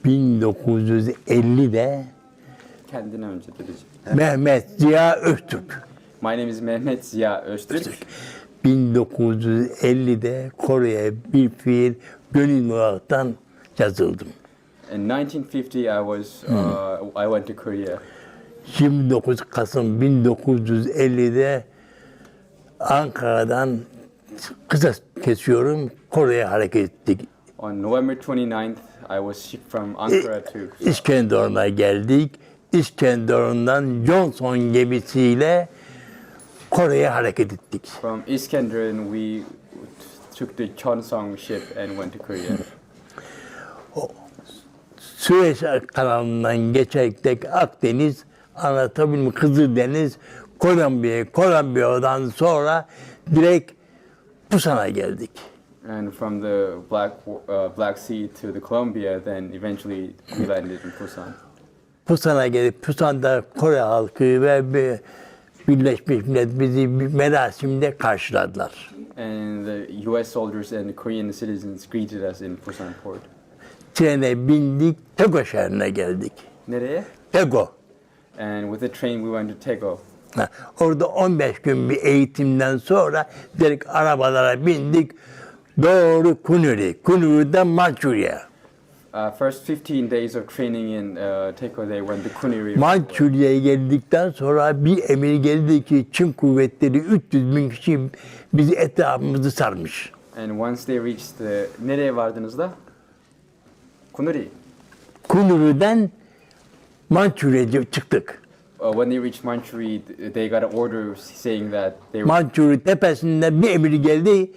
1950'de Kendine önce dedeciğim. Mehmet Ziya Öztürk. My name is Mehmet Ziya Öztürk. 1950'de Kore'ye bir fiil gönüllü olaraktan yazıldım. In 1950, I went to Korea. 29 Kasım 1950'de Ankara'dan kısa kesiyorum, Kore'ye hareket ettik. On November 29th, I was shipped from Ankara to İskenderun'a geldik. İskenderun'dan Johnson gemisiyle Kore'ye hareket ettik. from Iskenderun. We took the Cheongsong ship and went to Korea. Süveyş kanalından geçerek Akdeniz, anlatabildim mi? Kızıldeniz, Kolombiya'dan sonra direkt Busan'a geldik. And from the Black Sea to the Columbia, then eventually we landed in Busan. Busan'a gelip Busan'da Kore halkı ve Birleşmiş Milletler bizi bir merasimde karşıladılar. And the U.S. soldiers and the Korean citizens greeted us in Busan port. Trene bindik, Tego şehrine geldik. Nereye? Tego. And with the train we went to Taego. Orada 15 gün bir eğitimden sonra direkt arabalara bindik. Doğru Kunuri. Kunuri'den Mançurya. First 15 days of training in Taego, they went to Kuniri. Mançurya'ya geldikten sonra bir emir geldi ki Çin kuvvetleri 300 bin kişi bizi etrafımızı sarmış. And once they reached nereye vardınız da? Kunuri. Kunuri'den Mançurya'ya çıktık. When they reached Manchuria, they got an order saying that they were, Mançurya tepesinden bir emir geldi.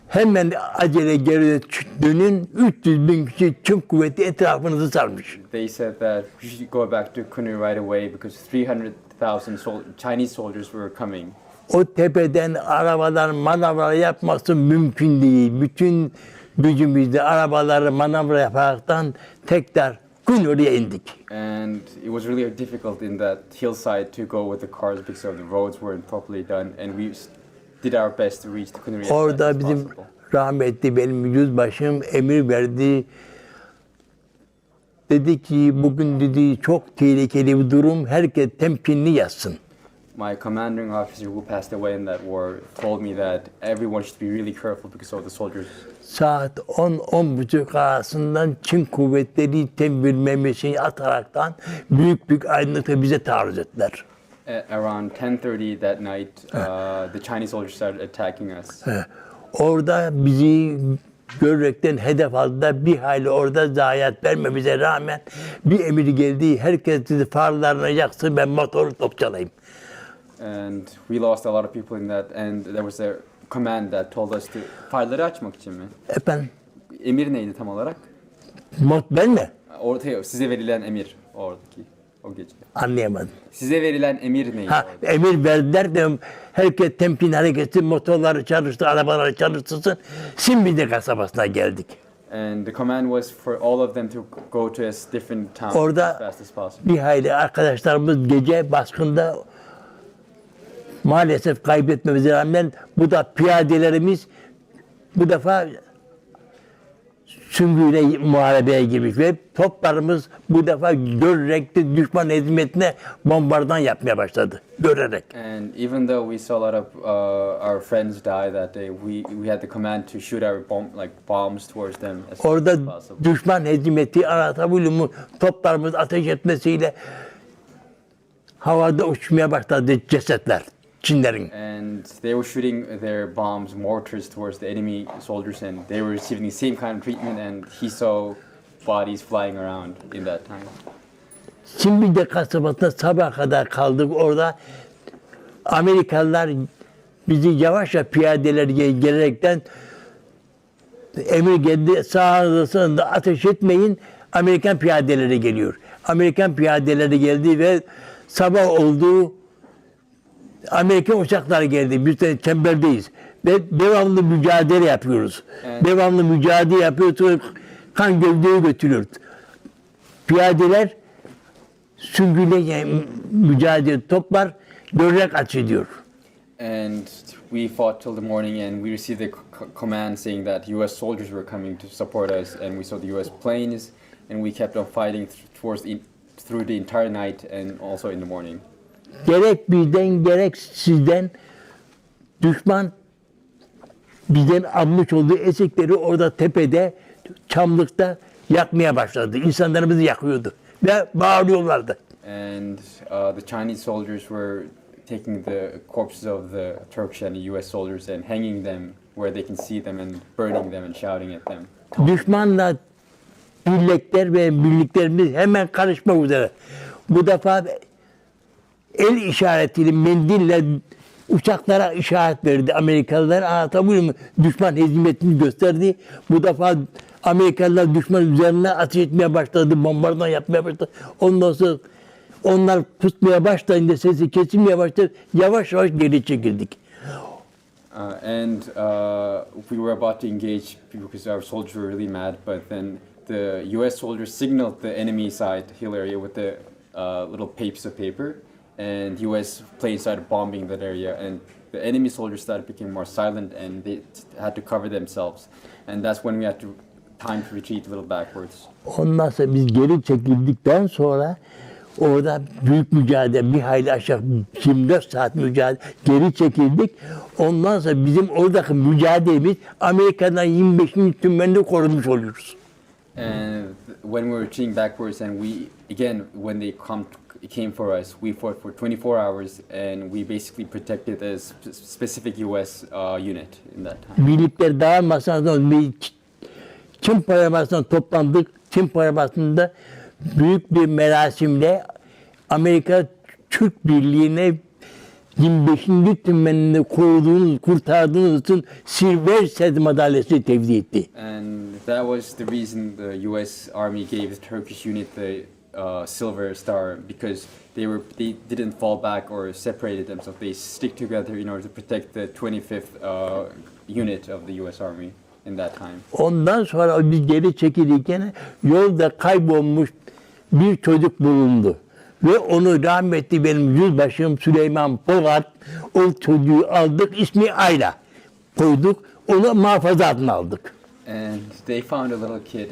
Hemen acele geri dönün, 300 bin kişi Çin kuvveti etrafınızı sarmış. they said that you should go back to Kuniri right away because 300,000 Chinese soldiers were coming. O tepeden arabalar manevra yapması mümkün değil. Bütün gücümüzle arabaları manevra yaparaktan tekrar Kunuri'ye indik. And it was really difficult in that hillside to go with the cars because of the roads weren't properly done. And we did our best to reach the Kuniri as fast Orada as bizim possible. rahmetli benim yüzbaşım emir verdi. Dedi ki bugün dedi çok tehlikeli bir durum. Herkes temkinli yatsın. My commanding officer who passed away in that war told me that everyone should be really careful because of the soldiers. Saat 10-10.30 arasından Çin kuvvetleri tembirmemesini ataraktan büyük aydınlıkta bize taarruz ettiler. At around 10:30 that night, the Chinese soldiers started attacking us. Orada bizi görerekten hedef aldılar. Bir hayli orada zayiat vermemize rağmen bir emir geldi. Herkes dedi farlarını yaksın, ben motoru topçalayayım. And we lost a lot of people in that. And there was a command that told us to farları açmak için mi? Efendim, Emir neydi tam olarak? ben mi? Ortaya size verilen emir oradaki o gece. Anlayamadım. Size verilen emir neydi? Ha, orada? emir verdiler de herkes temkin hareketi, motorları çalıştı, arabaları çalıştırsın. Şimdi kasabasına geldik. And the command was for all of them to go to a different town Orada as fast as possible. bir hayli arkadaşlarımız gece baskında maalesef kaybetmemize rağmen bu da piyadelerimiz bu defa süngüyle muharebeye girmiş ve toplarımız bu defa görerek de düşman hizmetine bombardıman yapmaya başladı. Görerek. And even though we saw a lot of our friends die that day, we had the command to shoot our bombs towards them as fast Orada as possible. düşman hizmeti anlatabiliyor mu? Toplarımız ateş etmesiyle havada uçmaya başladı cesetler. Çinlerin. And they were shooting their bombs, mortars towards the enemy soldiers, and they were receiving the same kind of treatment. And he saw bodies flying around in that time. Şimdi de kasabasında sabah kadar kaldık orada. Amerikalılar bizi yavaşça piyadeler gelerekten emir geldi, sağınızda ateş etmeyin, Amerikan piyadeleri geliyor. Amerikan piyadeleri geldi ve sabah oldu, Amerikan uçakları geldi. Biz de çemberdeyiz. Ve devamlı mücadele yapıyoruz. Evet. Devamlı mücadele yapıyoruz. Kan gövdeyi götürüyoruz. Piyadeler süngüyle mücadele toplar, görerek ateş ediyor. And we fought till the morning, and we received the command saying that U.S. soldiers were coming to support us, and we saw the U.S. planes, and we kept on fighting through the entire night and also in the morning. Gerek bizden gerek sizden düşman bizden almış olduğu esikleri orada tepede, çamlıkta yakmaya başladı. İnsanlarımızı yakıyordu ve bağırıyorlardı. And the Chinese soldiers were taking the corpses of the Turkish and the US soldiers and hanging them where they can see them and burning them and shouting at them. Düşmanla birlikler ve birliklerimiz hemen karışmak üzere. Bu defa el işaretiyle, mendille uçaklara işaret verdi Amerikalılar. Anlatabiliyor muyum? Düşman hezimetini gösterdi. Bu defa Amerikalılar düşman üzerine ateş etmeye başladı, bombardıman yapmaya başladı. Ondan sonra onlar pusmaya başlayınca sesi kesilmeye başladı. Yavaş yavaş geri çekildik. And we were about to engage because our soldiers were really mad, but then the US soldiers signaled the enemy side hill area with the little piece of paper, and US planes started bombing that area, and the enemy soldiers started becoming more silent, and they had to cover themselves, and that's when we had time to retreat a little backwards. Ondan sonra biz geri çekildikten sonra orada büyük mücadele, bir hayli aşağı 24 saat mücadele, geri çekildik. Ondan sonra bizim oradaki mücadelemiz Amerika'dan 25. tümenini korunmuş oluyoruz. And when we were retreating backwards, and when they came for us, we fought for 24 hours, and we basically protected a specific US unit in that time. Birlikler dağılmasından bir Çin paramasından toplandık. Çin paramasında büyük bir merasimle Amerika Türk Birliği'ne 25. tümenini kurtardığınız için Silver madalyası tevdi etti. And that was the reason the US Army gave the Turkish unit the Silver Star, because they didn't fall back or separated themselves. They stick together in order to protect the 25th unit of the US Army in that time. Ondan sonra biz geri çekilirken yolda kaybolmuş bir çocuk bulundu. Ve onu rahmetli benim yüzbaşım Süleyman Polat, o çocuğu aldık, ismi Ayla koyduk, onu muhafaza altına aldık. And they found a little kid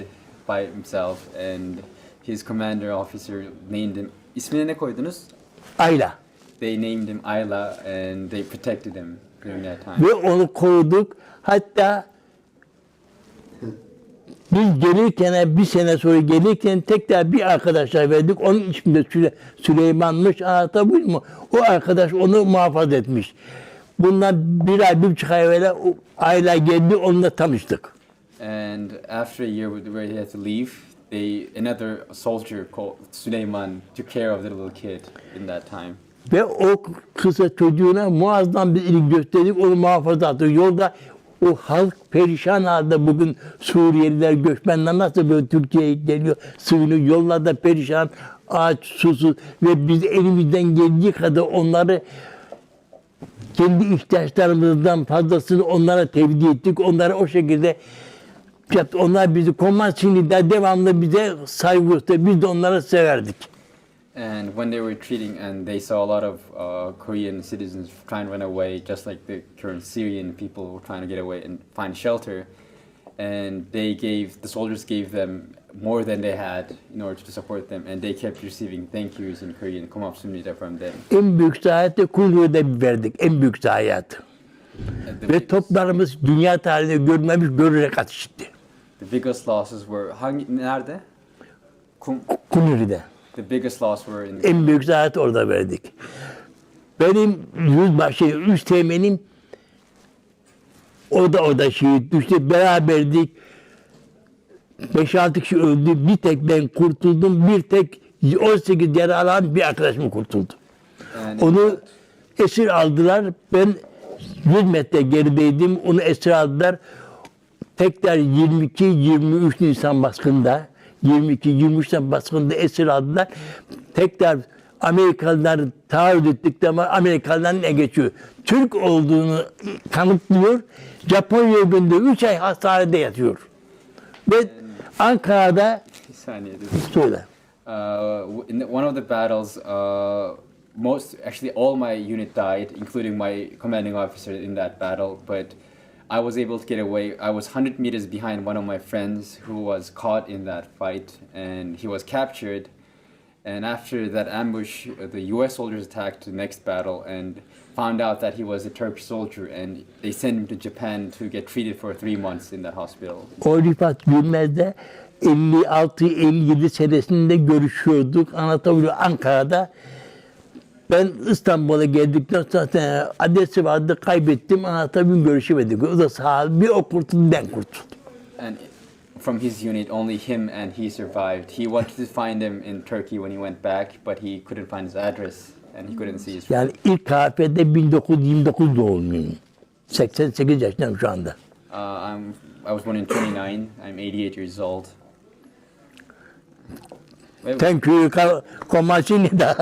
by himself, and his commander officer named him. İsmini ne koydunuz? Ayla. They named him Ayla, and they protected him during that time. Ve onu koyduk. Hatta biz gelirken, bir sene sonra gelirken tekrar bir arkadaşa verdik. Onun ismi de Süleyman'mış. Anlatabiliyor muyum? O arkadaş onu muhafaza etmiş. Bundan bir ay, 1,5 ay evvel Ayla geldi, onunla tanıştık. And after a year where he had to leave, another soldier called Süleyman took care of the little kid in that time. Ve o kısa çocuğuna muazzam bir ilgi gösterdik, onu muhafaza ettik. Yolda o halk perişan halde, bugün Suriyeliler, göçmenler nasıl böyle Türkiye'ye geliyor, sığınıyor, yollarda perişan, ağaç, susuz ve biz elimizden geldiği kadar onları kendi ihtiyaçlarımızdan fazlasını onlara tevdi ettik. Onlara o şekilde yaptı. Onlar bizi Komşu'nda devamlı bize saygı gösterdi. Biz de onları severdik. And when they were retreating, and they saw a lot of Korean citizens trying to run away, just like the current Syrian people were trying to get away and find shelter, and the soldiers gave them more than they had in order to support them, and they kept receiving thank yous in Korean, komapsumnida from them. En büyük zayiatı Kullu'da verdik. En büyük zayiat. Ve toplarımız dünya tarihinde görmemiş, görerek ateşitti. The biggest losses were nerede? Kullu'da. The biggest loss were in En büyük zayiatı orada verdik. Benim yüzbaşı, üst teğmenim orada şehit düştü. Beraberdik. 5-6 kişi öldü. Bir tek ben kurtuldum. Bir tek 18 yara alan bir arkadaşım kurtuldu. Onu esir aldılar. Ben 100 metre gerideydim. Onu esir aldılar. Tekrar 22-23 Nisan baskında, 22-23 Nisan baskında esir aldılar. Tekrar Amerikalılar taahhüt ettikleri zaman Amerikalıların ne geçiyor? Türk olduğunu kanıtlıyor. Japonya'ya gönderiyor. 3 ay hastanede yatıyor. Ve Ankara'da söyle. In one of the battles, all my unit died, including my commanding officer in that battle. But I was able to get away. I was 100 meters behind one of my friends who was caught in that fight, and he was captured. And after that ambush, the U.S. soldiers attacked the next battle and found out that he was a Turkish soldier, and they sent him to Japan to get treated for 3 months in that hospital. O Rifat Gülmez'de 56-57 senesinde görüşüyorduk. Anlatabiliyor Ankara'da. Ben İstanbul'a geldikten sonra adresi vardı, kaybettim. Anlatabiliyor görüşemedik. O da sağ bir o kurtuldu, ben kurtuldum. And from his unit, only him and he survived. He wanted to find him in Turkey when he went back, but he couldn't find his address and he couldn't see his Yani friend. ilk KF'de 1929 doğumluyum. 88 yaşındayım şu anda. I was born in 29. I'm 88 years old. Thank you, Komasini da.